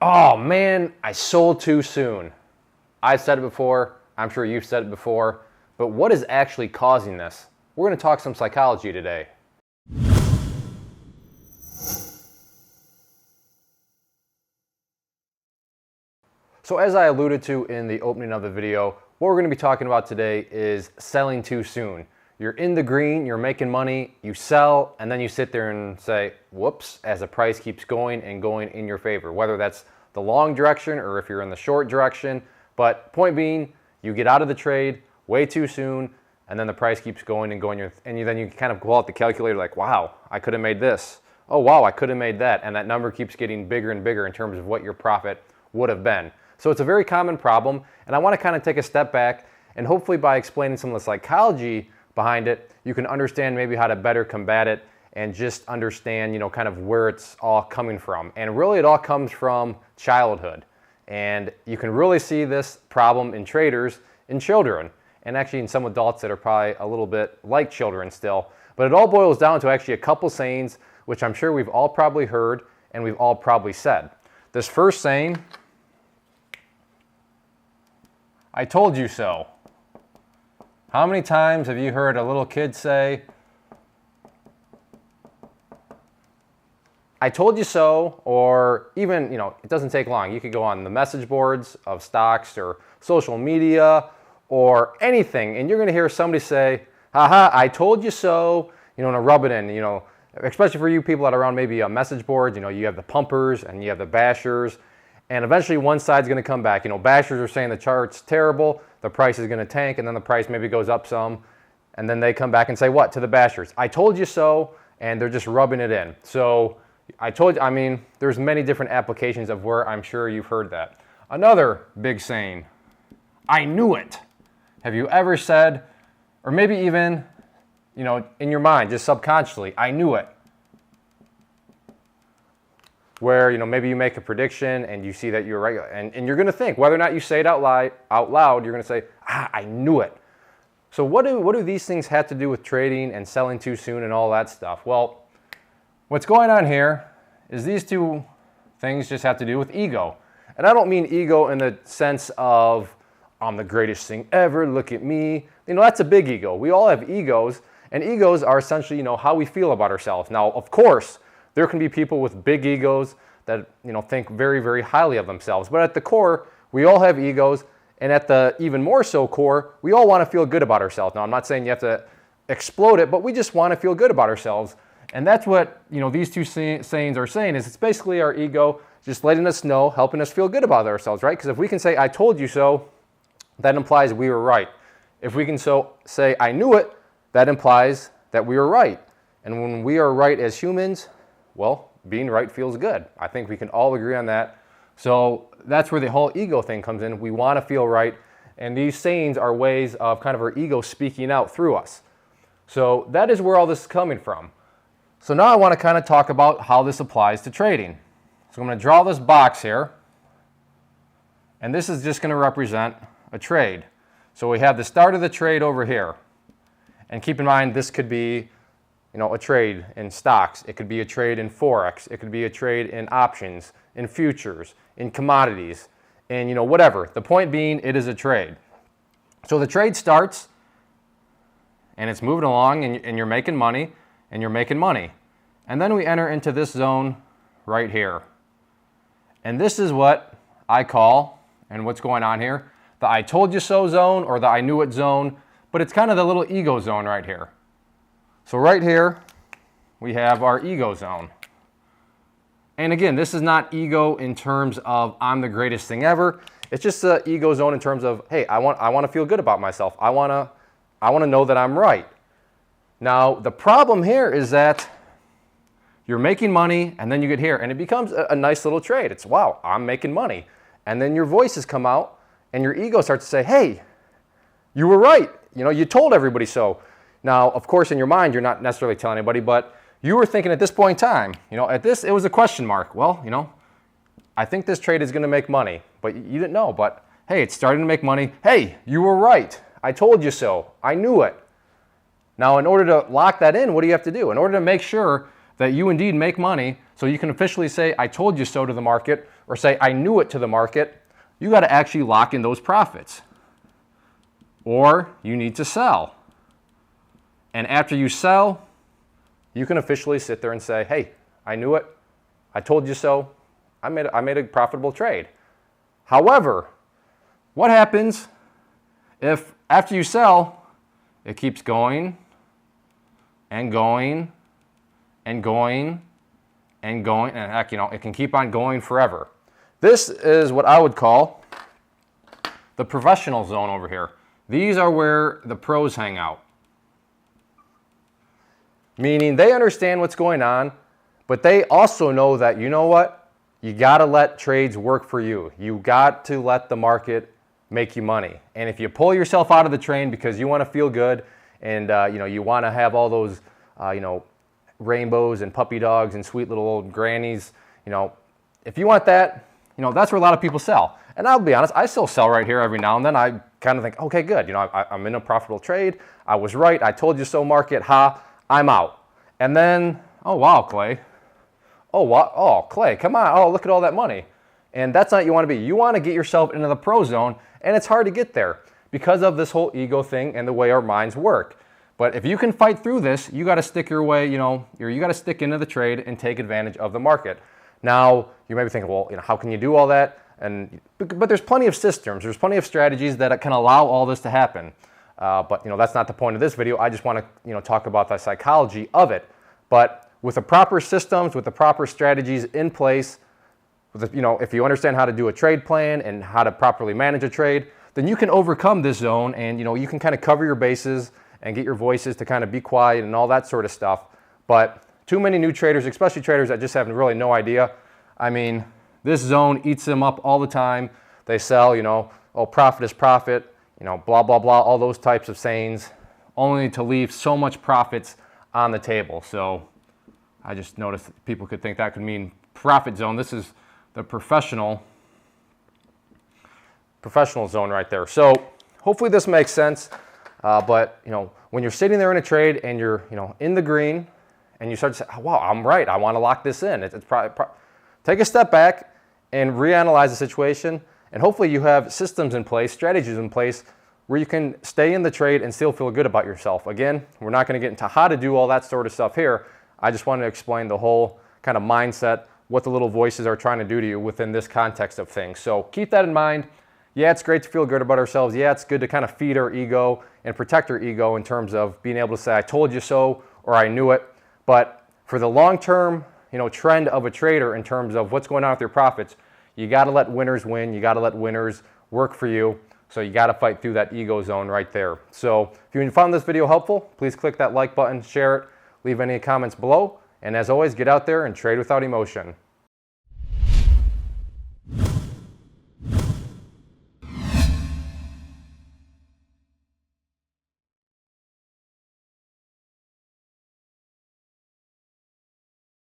Oh man, I sold too soon. I've said it before, I'm sure you've said it before, but what is actually causing this? We're going to talk some psychology today. So as I alluded to in the opening of the video, what we're going to be talking about today is selling too soon. You're in the green, you're making money, you sell, and then you sit there and say, whoops, as the price keeps going and going in your favor, whether that's the long direction or if you're in the short direction. But point being, you get out of the trade way too soon, and then the price keeps going and going, and then you kind of pull out the calculator like, wow, I could have made this. Oh, wow, I could have made that. And that number keeps getting bigger and bigger in terms of what your profit would have been. So it's a very common problem, and I want to kind of take a step back, and hopefully by explaining some of the psychology behind it, you can understand maybe how to better combat it and just understand, kind of where it's all coming from. And really it all comes from childhood. And you can really see this problem in traders, in children, and actually in some adults that are probably a little bit like children still. But it all boils down to actually a couple sayings, which I'm sure we've all probably heard and we've all probably said. This first saying, I told you so. How many times have you heard a little kid say, I told you so? Or even, it doesn't take long. You could go on the message boards of stocks or social media or anything, and you're going to hear somebody say, haha, I told you so, and rub it in, especially for you people that are around maybe a message board, you have the pumpers and you have the bashers. And eventually one side's going to come back. Bashers are saying the chart's terrible, the price is going to tank, and then the price maybe goes up some. And then they come back and say what to the bashers? I told you so, and they're just rubbing it in. So there's many different applications of where I'm sure you've heard that. Another big saying, I knew it. Have you ever said, or maybe even, in your mind, just subconsciously, I knew it. Where maybe you make a prediction and you see that you're right, and you're going to think, whether or not you say it out loud, you're going to say, I knew it. So what do these things have to do with trading and selling too soon and all that stuff? Well, what's going on here is these two things just have to do with ego. And I don't mean ego in the sense of, I'm the greatest thing ever, look at me. That's a big ego. We all have egos, and egos are essentially, how we feel about ourselves. Now, of course, there can be people with big egos that think very, very highly of themselves. But at the core, we all have egos, and at the even more so core, we all want to feel good about ourselves. Now, I'm not saying you have to explode it, but we just want to feel good about ourselves. And that's what these two sayings are saying, is it's basically our ego just letting us know, helping us feel good about ourselves, right? Because if we can say, I told you so, that implies we were right. If we can say, I knew it, that implies that we were right. And when we are right as humans, well, being right feels good. I think we can all agree on that. So that's where the whole ego thing comes in. We want to feel right, and these sayings are ways of kind of our ego speaking out through us. So that is where all this is coming from. So now I want to kind of talk about how this applies to trading. So I'm going to draw this box here, and this is just going to represent a trade. So we have the start of the trade over here. And keep in mind, this could be a trade in stocks. It could be a trade in Forex. It could be a trade in options, in futures, in commodities, in whatever. The point being, it is a trade. So the trade starts, and it's moving along, and you're making money, and you're making money. And then we enter into this zone right here. And this is what I call, and what's going on here, the I told you so zone, or the I knew it zone, but it's kind of the little ego zone right here. So right here, we have our ego zone. And again, this is not ego in terms of I'm the greatest thing ever. It's just the ego zone in terms of, hey, I want to feel good about myself. I want to know that I'm right. Now, the problem here is that you're making money, and then you get here, and it becomes a nice little trade. It's, wow, I'm making money. And then your voices come out, and your ego starts to say, hey, you were right. You told everybody so. Now, of course, in your mind, you're not necessarily telling anybody, but you were thinking at this point in time, at this, it was a question mark. Well, I think this trade is going to make money, but you didn't know. But hey, it's starting to make money. Hey, you were right. I told you so. I knew it. Now, in order to lock that in, what do you have to do? In order to make sure that you indeed make money, so you can officially say, I told you so to the market, or say I knew it to the market, you got to actually lock in those profits. Or you need to sell. And after you sell, you can officially sit there and say, hey, I knew it. I told you so. I made a profitable trade. However, what happens if after you sell, it keeps going and going and going and going, and heck, it can keep on going forever. This is what I would call the professional zone over here. These are where the pros hang out. Meaning they understand what's going on, but they also know that, you know what? You got to let trades work for you. You got to let the market make you money. And if you pull yourself out of the train because you want to feel good and you want to have all those rainbows and puppy dogs and sweet little old grannies, if you want that, that's where a lot of people sell. And I'll be honest, I still sell right here every now and then. I kind of think, okay, good. I'm in a profitable trade. I was right. I told you so, market. I'm out. And then, oh, wow, Clay. Oh, what? Oh, Clay, come on. Oh, look at all that money. And that's not what you want to be. You want to get yourself into the pro zone, and it's hard to get there because of this whole ego thing and the way our minds work. But if you can fight through this, you got to stick your way, you got to stick into the trade and take advantage of the market. Now, you may be thinking, well, how can you do all that? But there's plenty of systems. There's plenty of strategies that can allow all this to happen. But that's not the point of this video. I just want to talk about the psychology of it. But with the proper systems, with the proper strategies in place, if you understand how to do a trade plan and how to properly manage a trade, then you can overcome this zone, and you can kind of cover your bases and get your voices to kind of be quiet and all that sort of stuff. But too many new traders, especially traders that just have really no idea. I mean, this zone eats them up all the time. They sell, oh, profit is profit, blah, blah, blah, all those types of sayings, only to leave so much profits on the table. So I just noticed that people could think that could mean profit zone. This is the professional zone right there. So hopefully this makes sense. But when you're sitting there in a trade and you're in the green and you start to say, oh, wow, I'm right. I want to lock this in. It's probably take a step back and reanalyze the situation. And hopefully you have systems in place, strategies in place where you can stay in the trade and still feel good about yourself. Again, we're not going to get into how to do all that sort of stuff here. I just wanted to explain the whole kind of mindset, what the little voices are trying to do to you within this context of things. So keep that in mind. Yeah, it's great to feel good about ourselves. Yeah, it's good to kind of feed our ego and protect our ego in terms of being able to say, I told you so, or I knew it. But for the long-term, trend of a trader in terms of what's going on with your profits, you got to let winners win. You got to let winners work for you. So you got to fight through that ego zone right there. So if you found this video helpful, please click that like button, share it, leave any comments below. And as always, get out there and trade without emotion.